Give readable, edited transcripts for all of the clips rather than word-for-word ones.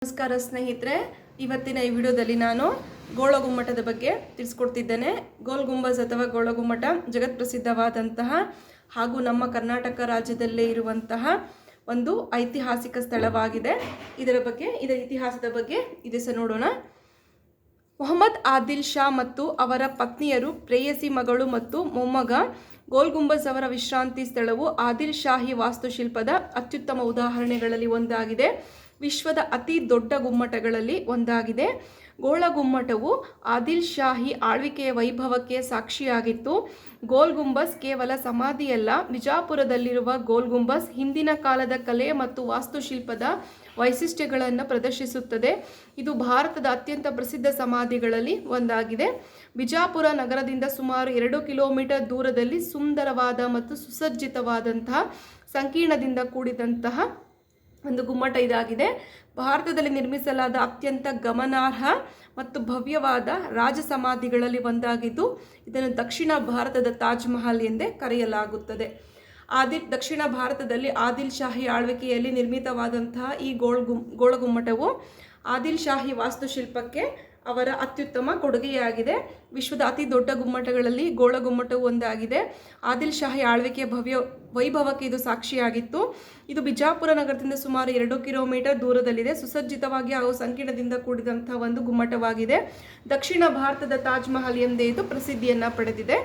ನಮಸ್ಕಾರ ಸ್ನೇಹಿತರೆ, ಇವತ್ತಿನ ಈ ವಿಡಿಯೋದಲ್ಲಿ ನಾನು ಗೋಳಗುಮ್ಮಟದ ಬಗ್ಗೆ ತಿಳಿಸ್ಕೊಡ್ತಿದ್ದೇನೆ. ಗೋಲ್ ಗುಂಬಜ್ ಅಥವಾ ಗೋಳಗುಮ್ಮಟ ಜಗತ್ ಪ್ರಸಿದ್ಧವಾದಂತಹ ಹಾಗೂ ನಮ್ಮ ಕರ್ನಾಟಕ ರಾಜ್ಯದಲ್ಲೇ ಇರುವಂತಹ ಒಂದು ಐತಿಹಾಸಿಕ ಸ್ಥಳವಾಗಿದೆ. ಇದರ ಇತಿಹಾಸದ ಬಗ್ಗೆ ನೋಡೋಣ. ಮೊಹಮ್ಮದ್ ಆದಿಲ್ ಶಾ ಮತ್ತು ಅವರ ಪತ್ನಿಯರು, ಪ್ರೇಯಸಿ ಮಗಳು ಮತ್ತು ಮೊಮ್ಮಗ ಗೋಲ್ ಗುಂಬಜ್ ಅವರ ವಿಶ್ರಾಂತಿ ಸ್ಥಳವು ಆದಿಲ್ ಶಾಹಿ ವಾಸ್ತುಶಿಲ್ಪದ ಅತ್ಯುತ್ತಮ ಉದಾಹರಣೆಗಳಲ್ಲಿ ಒಂದಾಗಿದೆ. ವಿಶ್ವದ ಅತಿ ದೊಡ್ಡ ಗುಮ್ಮಟಗಳಲ್ಲಿ ಒಂದಾಗಿದೆ. ಗೋಳ ಗುಮ್ಮಟವು ಆದಿಲ್ ಶಾಹಿ ಆಳ್ವಿಕೆಯ ವೈಭವಕ್ಕೆ ಸಾಕ್ಷಿಯಾಗಿತ್ತು. ಗೋಲ್ ಗುಂಬಜ್ ಕೇವಲ ಸಮಾಧಿಯಲ್ಲ, ಬಿಜಾಪುರದಲ್ಲಿರುವ ಗೋಲ್ ಗುಂಬಜ್ ಹಿಂದಿನ ಕಾಲದ ಕಲೆ ಮತ್ತು ವಾಸ್ತುಶಿಲ್ಪದ ವೈಶಿಷ್ಟ್ಯಗಳನ್ನು ಪ್ರದರ್ಶಿಸುತ್ತದೆ. ಇದು ಭಾರತದ ಅತ್ಯಂತ ಪ್ರಸಿದ್ಧ ಸಮಾಧಿಗಳಲ್ಲಿ ಒಂದಾಗಿದೆ. ಬಿಜಾಪುರ ನಗರದಿಂದ ಸುಮಾರು 2 ಕಿಲೋಮೀಟರ್ ದೂರದಲ್ಲಿ ಸುಂದರವಾದ ಮತ್ತು ಸುಸಜ್ಜಿತವಾದಂತಹ ಸಂಕೀರ್ಣದಿಂದ ಕೂಡಿದಂತಹ ಒಂದು ಗುಮ್ಮಟ ಇದಾಗಿದೆ. ಭಾರತದಲ್ಲಿ ನಿರ್ಮಿಸಲಾದ ಅತ್ಯಂತ ಗಮನಾರ್ಹ ಮತ್ತು ಭವ್ಯವಾದ ರಾಜ ಸಮಾಧಿಗಳಲ್ಲಿ ಒಂದಾಗಿದ್ದು, ಇದನ್ನು ದಕ್ಷಿಣ ಭಾರತದ ತಾಜ್ ಮಹಲ್ ಎಂದೇ ಕರೆಯಲಾಗುತ್ತದೆ. ದಕ್ಷಿಣ ಭಾರತದಲ್ಲಿ ಆದಿಲ್ ಶಾಹಿ ಆಳ್ವಿಕೆಯಲ್ಲಿ ನಿರ್ಮಿತವಾದಂತಹ ಈ ಗೋಳಗುಮ್ಮಟವು ಆದಿಲ್ ಶಾಹಿ ವಾಸ್ತುಶಿಲ್ಪಕ್ಕೆ ಅವರ ಅತ್ಯುತ್ತಮ ಕೊಡುಗೆಯಾಗಿದೆ. ವಿಶ್ವದ ಅತಿ ದೊಡ್ಡ ಗುಮ್ಮಟಗಳಲ್ಲಿ ಗೋಳಗುಮ್ಮಟವು ಒಂದಾಗಿದೆ. ಆದಿಲ್ ಶಾಹಿ ಆಳ್ವಿಕೆಯ ವೈಭವಕ್ಕೆ ಇದು ಸಾಕ್ಷಿಯಾಗಿತ್ತು. ಇದು ಬಿಜಾಪುರ ನಗರದಿಂದ ಸುಮಾರು 2 ಕಿಲೋಮೀಟರ್ ದೂರದಲ್ಲಿದೆ. ಸುಸಜ್ಜಿತವಾಗಿ ಹಾಗೂ ಸಂಕೀರ್ಣದಿಂದ ಕೂಡಿದಂತಹ ಒಂದು ಗುಮ್ಮಟವಾಗಿದೆ. ದಕ್ಷಿಣ ಭಾರತದ ತಾಜ್ ಮಹಲ್ ಎಂದೇ ಇದು ಪ್ರಸಿದ್ಧಿಯನ್ನು ಪಡೆದಿದೆ.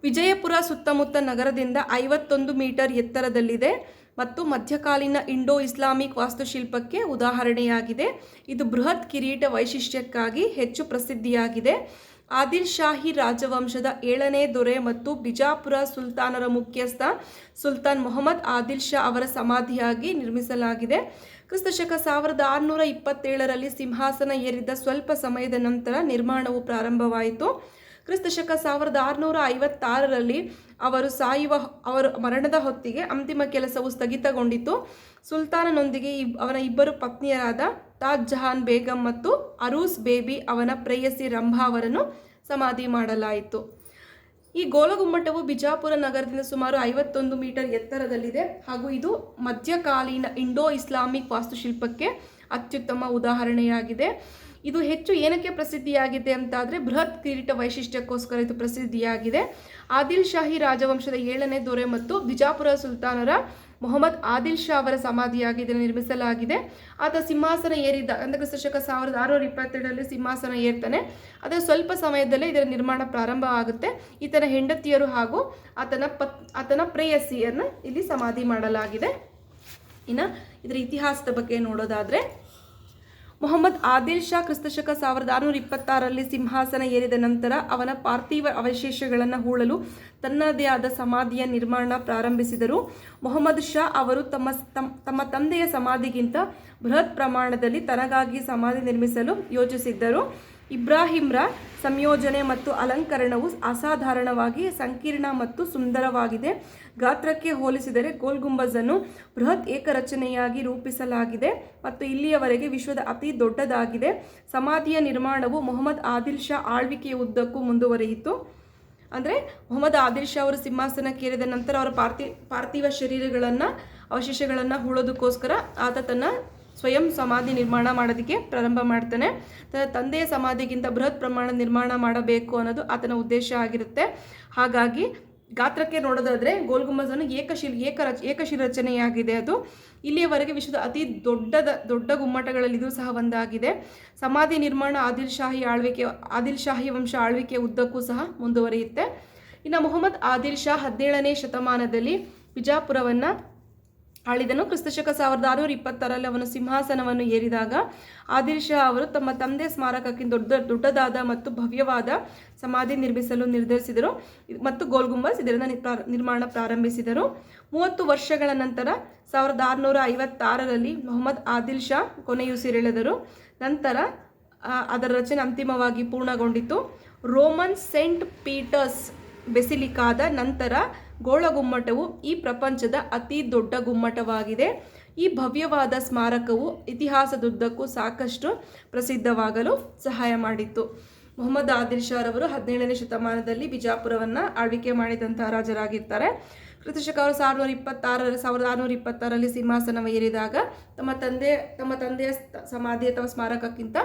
ವಿಜಯಪುರ ಸುತ್ತಮುತ್ತ ನಗರದಿಂದ 51 ಮೀಟರ್ ಎತ್ತರದಲ್ಲಿದೆ ಮತ್ತು ಮಧ್ಯಕಾಲೀನ ಇಂಡೋ ಇಸ್ಲಾಮಿಕ್ ವಾಸ್ತುಶಿಲ್ಪಕ್ಕೆ ಉದಾಹರಣೆಯಾಗಿದೆ. ಇದು ಬೃಹತ್ ಕಿರೀಟ ವೈಶಿಷ್ಟ್ಯಕ್ಕಾಗಿ ಹೆಚ್ಚು ಪ್ರಸಿದ್ಧಿಯಾಗಿದೆ. ಆದಿಲ್ ಶಾಹಿ ರಾಜವಂಶದ 7ನೇ ದೊರೆ ಮತ್ತು ಬಿಜಾಪುರ ಸುಲ್ತಾನರ ಮುಖ್ಯಸ್ಥ ಸುಲ್ತಾನ್ ಮೊಹಮ್ಮದ್ ಆದಿಲ್ ಶಾ ಅವರ ಸಮಾಧಿಯಾಗಿ ನಿರ್ಮಿಸಲಾಗಿದೆ. ಕ್ರಿಸ್ತಶಕ 1627ರಲ್ಲಿ ಸಿಂಹಾಸನ ಏರಿದ ಸ್ವಲ್ಪ ಸಮಯದ ನಂತರ ನಿರ್ಮಾಣವು ಪ್ರಾರಂಭವಾಯಿತು. ಕ್ರಿಸ್ತಶಕ 1656ರಲ್ಲಿ ಅವರ ಮರಣದ ಹೊತ್ತಿಗೆ ಅಂತಿಮ ಕೆಲಸವು ಸ್ಥಗಿತಗೊಂಡಿತು. ಸುಲ್ತಾನನೊಂದಿಗೆ ಅವನ ಇಬ್ಬರು ಪತ್ನಿಯರಾದ ತಾಜ್ ಜಹಾನ್ ಬೇಗಂ ಮತ್ತು ಅರೂಸ್ ಬೇಬಿ ಅವನ ಪ್ರೇಯಸಿ ರಂಭಾ ಅವರನ್ನು ಸಮಾಧಿ ಮಾಡಲಾಯಿತು. ಈ ಗೋಳಗುಮ್ಮಟವು ಬಿಜಾಪುರ ನಗರದಿಂದ ಸುಮಾರು 51 ಮೀಟರ್ ಎತ್ತರದಲ್ಲಿದೆ ಹಾಗೂ ಇದು ಮಧ್ಯಕಾಲೀನ ಇಂಡೋ ಇಸ್ಲಾಮಿಕ್ ವಾಸ್ತುಶಿಲ್ಪಕ್ಕೆ ಅತ್ಯುತ್ತಮ ಉದಾಹರಣೆಯಾಗಿದೆ. ಇದು ಹೆಚ್ಚು ಏನಕ್ಕೆ ಪ್ರಸಿದ್ಧಿಯಾಗಿದೆ ಅಂತಾದರೆ ಬೃಹತ್ ಕಿರೀಟ ವೈಶಿಷ್ಟ್ಯಕ್ಕೋಸ್ಕರ ಇದು ಪ್ರಸಿದ್ಧಿಯಾಗಿದೆ. ಆದಿಲ್ ಶಾಹಿ ರಾಜವಂಶದ 7ನೇ ದೊರೆ ಮತ್ತು ಬಿಜಾಪುರ ಸುಲ್ತಾನರ ಮೊಹಮ್ಮದ್ ಆದಿಲ್ ಶಾ ಅವರ ಸಮಾಧಿಯಾಗಿ ಇದನ್ನು ನಿರ್ಮಿಸಲಾಗಿದೆ. ಆತ ಸಿಂಹಾಸನ ಏರಿದ ಅಂದರೆ ಕ್ರಿಸ್ತಶಕ 1627ರಲ್ಲಿ ಸಿಂಹಾಸನ ಏರ್ತಾನೆ. ಅದರ ಸ್ವಲ್ಪ ಸಮಯದಲ್ಲೇ ಇದರ ನಿರ್ಮಾಣ ಪ್ರಾರಂಭ ಆಗುತ್ತೆ. ಈತನ ಹೆಂಡತಿಯರು ಹಾಗೂ ಆತನ ಪ್ರೇಯಸಿಯನ್ನು ಇಲ್ಲಿ ಸಮಾಧಿ ಮಾಡಲಾಗಿದೆ. ಇನ್ನು ಇದರ ಇತಿಹಾಸದ ಬಗ್ಗೆ ನೋಡೋದಾದರೆ, ಮೊಹಮ್ಮದ್ ಆದಿಲ್ ಶಾ ಕ್ರಿಸ್ತಶಕ 1626ರಲ್ಲಿ ಸಿಂಹಾಸನ ಏರಿದ ನಂತರ ಅವನ ಪಾರ್ಥಿವ ಅವಶೇಷಗಳನ್ನು ಹೂಳಲು ತನ್ನದೇ ಆದ ಸಮಾಧಿಯ ನಿರ್ಮಾಣ ಪ್ರಾರಂಭಿಸಿದರು. ಮೊಹಮ್ಮದ್ ಶಾ ಅವರು ತಮ್ಮ ತಂದೆಯ ಸಮಾಧಿಗಿಂತ ಬೃಹತ್ ಪ್ರಮಾಣದಲ್ಲಿ ತನಗಾಗಿ ಸಮಾಧಿ ನಿರ್ಮಿಸಲು ಯೋಚಿಸಿದ್ದರು. ಇಬ್ರಾಹಿಂರ ಸಂಯೋಜನೆ ಮತ್ತು ಅಲಂಕರಣವು ಅಸಾಧಾರಣವಾಗಿ ಸಂಕೀರ್ಣ ಮತ್ತು ಸುಂದರವಾಗಿದೆ. ಗಾತ್ರಕ್ಕೆ ಹೋಲಿಸಿದರೆ ಗೋಲ್ ಗುಂಬಜನ್ನು ಬೃಹತ್ ಏಕರಚನೆಯಾಗಿ ರೂಪಿಸಲಾಗಿದೆ ಮತ್ತು ಇಲ್ಲಿಯವರೆಗೆ ವಿಶ್ವದ ಅತಿ ದೊಡ್ಡದಾಗಿದೆ. ಸಮಾಧಿಯ ನಿರ್ಮಾಣವು ಮೊಹಮ್ಮದ್ ಆದಿಲ್ ಶಾ ಆಳ್ವಿಕೆಯ ಉದ್ದಕ್ಕೂ ಮುಂದುವರಿಯಿತು. ಅಂದರೆ ಮೊಹಮ್ಮದ್ ಆದಿಲ್ ಶಾ ಅವರು ಸಿಂಹಾಸನಕ್ಕೇರಿದ ನಂತರ ಅವರ ಪಾರ್ಥಿವ ಅವಶೇಷಗಳನ್ನು ಹೂಳೋದಕ್ಕೋಸ್ಕರ ಆತ ತನ್ನ ಸ್ವಯಂ ಸಮಾಧಿ ನಿರ್ಮಾಣ ಮಾಡೋದಕ್ಕೆ ಪ್ರಾರಂಭ ಮಾಡ್ತಾನೆ. ತನ್ನ ತಂದೆಯ ಸಮಾಧಿಗಿಂತ ಬೃಹತ್ ಪ್ರಮಾಣ ನಿರ್ಮಾಣ ಮಾಡಬೇಕು ಅನ್ನೋದು ಆತನ ಉದ್ದೇಶ ಆಗಿರುತ್ತೆ. ಹಾಗಾಗಿ ಗಾತ್ರಕ್ಕೆ ನೋಡೋದಾದರೆ ಗೋಲ್ ಗುಂಬಜನ್ನು ಏಕಶಿರಚನೆಯಾಗಿದೆ. ಅದು ಇಲ್ಲಿಯವರೆಗೆ ವಿಶ್ವದ ಅತಿ ದೊಡ್ಡ ಗುಮ್ಮಟಗಳಲ್ಲಿ ಇದು ಸಹ ಒಂದಾಗಿದೆ. ಸಮಾಧಿ ನಿರ್ಮಾಣ ಆದಿಲ್ ಶಾಹಿ ವಂಶ ಆಳ್ವಿಕೆಯ ಉದ್ದಕ್ಕೂ ಸಹ ಮುಂದುವರಿಯುತ್ತೆ. ಇನ್ನು ಮೊಹಮ್ಮದ್ ಆದಿಲ್ ಶಾ 17ನೇ ಶತಮಾನದಲ್ಲಿ ಬಿಜಾಪುರವನ್ನು ಆಳಿದನು. ಕ್ರಿಸ್ತಶಕ 1626ರಲ್ಲಿ ಅವನು ಸಿಂಹಾಸನವನ್ನು ಏರಿದಾಗ ಆದಿಲ್ ಶಾ ಅವರು ತಮ್ಮ ತಂದೆ ಸ್ಮಾರಕಕ್ಕಿಂತ ದೊಡ್ಡದಾದ ಮತ್ತು ಭವ್ಯವಾದ ಸಮಾಧಿ ನಿರ್ಮಿಸಲು ನಿರ್ಧರಿಸಿದರು ಮತ್ತು ಗೋಲ್ ಗುಂಬಜ್ ಇದರ ನಿರ್ಮಾಣ ಪ್ರಾರಂಭಿಸಿದರು. 30 ವರ್ಷಗಳ ನಂತರ 1656ರಲ್ಲಿ ಮೊಹಮ್ಮದ್ ಆದಿಲ್ ಶಾ ಕೊನೆಯುಸಿರೆಳೆದರು. ನಂತರ ಅದರ ರಚನೆ ಅಂತಿಮವಾಗಿ ಪೂರ್ಣಗೊಂಡಿತು. ರೋಮನ್ ಸೇಂಟ್ ಪೀಟರ್ಸ್ ಬೆಸಿಲಿಕಾದ ನಂತರ ಗೋಳಗುಮ್ಮಟವು ಈ ಪ್ರಪಂಚದ ಅತಿ ದೊಡ್ಡ ಗುಮ್ಮಟವಾಗಿದೆ. ಈ ಭವ್ಯವಾದ ಸ್ಮಾರಕವು ಇತಿಹಾಸದುದ್ದಕ್ಕೂ ಸಾಕಷ್ಟು ಪ್ರಸಿದ್ಧವಾಗಲು ಸಹಾಯ ಮಾಡಿತ್ತು. ಮೊಹಮ್ಮದ್ ಆದಿಲ್ ಶಾ ರವರು 17ನೇ ಶತಮಾನದಲ್ಲಿ ಬಿಜಾಪುರವನ್ನು ಆಳ್ವಿಕೆ ಮಾಡಿದಂತಹ ರಾಜರಾಗಿರ್ತಾರೆ. ಕ್ರಿಸ್ತಶಕ 1626 ಸಿಂಹಾಸನ ಏರಿದಾಗ ತಮ್ಮ ತಂದೆಯ ಸಮಾಧಿ ಅಥವಾ ಸ್ಮಾರಕಕ್ಕಿಂತ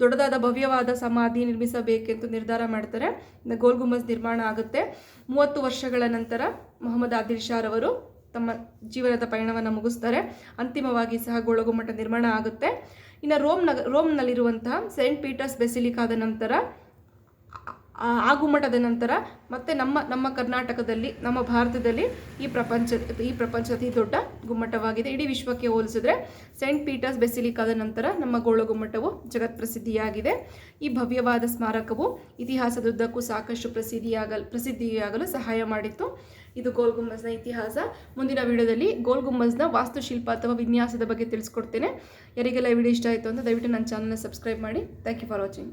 ದೊಡ್ಡದಾದ ಭವ್ಯವಾದ ಸಮಾಧಿ ನಿರ್ಮಿಸಬೇಕೆಂದು ನಿರ್ಧಾರ ಮಾಡ್ತಾರೆ. ಗೋಲ್ ಗುಂಬಜ್ ನಿರ್ಮಾಣ ಆಗುತ್ತೆ. 30 ವರ್ಷಗಳ ನಂತರ ಮೊಹಮ್ಮದ್ ಆದಿಲ್ ಶಾ ರವರು ತಮ್ಮ ಜೀವನದ ಪಯಣವನ್ನು ಮುಗಿಸ್ತಾರೆ. ಅಂತಿಮವಾಗಿ ಸಹ ಗೋಳಗುಮ್ಮಟ ನಿರ್ಮಾಣ ಆಗುತ್ತೆ. ಇನ್ನು ರೋಮ್ನಲ್ಲಿರುವಂತಹ ಸೆಂಟ್ ಪೀಟರ್ಸ್ ಬೆಸಿಲಿಕಾದ ನಂತರ ಆ ಗುಮ್ಮಟದ ನಂತರ ಮತ್ತೆ ನಮ್ಮ ಕರ್ನಾಟಕದಲ್ಲಿ, ನಮ್ಮ ಭಾರತದಲ್ಲಿ ಈ ಪ್ರಪಂಚದ ಅತಿ ದೊಡ್ಡ ಗುಮ್ಮಟವಾಗಿದೆ. ಇಡೀ ವಿಶ್ವಕ್ಕೆ ಹೋಲಿಸಿದ್ರೆ ಸೆಂಟ್ ಪೀಟರ್ಸ್ ಬೆಸಿಲಿಕಾದ ನಂತರ ನಮ್ಮ ಗೋಳಗುಮ್ಮಟವು ಜಗತ್ ಪ್ರಸಿದ್ಧಿಯಾಗಿದೆ. ಈ ಭವ್ಯವಾದ ಸ್ಮಾರಕವು ಇತಿಹಾಸದುದ್ದಕ್ಕೂ ಸಾಕಷ್ಟು ಪ್ರಸಿದ್ಧಿಯಾಗಲು ಸಹಾಯ ಮಾಡಿತ್ತು. ಇದು ಗೋಲ್ ಗುಂಬಜ್ನ ಇತಿಹಾಸ. ಮುಂದಿನ ವಿಡಿಯೋದಲ್ಲಿ ಗೋಲ್ ಗುಂಬಜ್ನ ವಾಸ್ತುಶಿಲ್ಪ ಅಥವಾ ವಿನ್ಯಾಸದ ಬಗ್ಗೆ ತಿಳಿಸ್ಕೊಡ್ತೇನೆ. ಯಾರಿಗೆಲ್ಲ ಈ ವಿಡಿಯೋ ಇಷ್ಟ ಆಯಿತು ಅಂತ ದಯವಿಟ್ಟು ನನ್ನ ಚಾನಲ್ನ ಸಬ್ಸ್ಕ್ರೈಬ್ ಮಾಡಿ. Thank you for watching.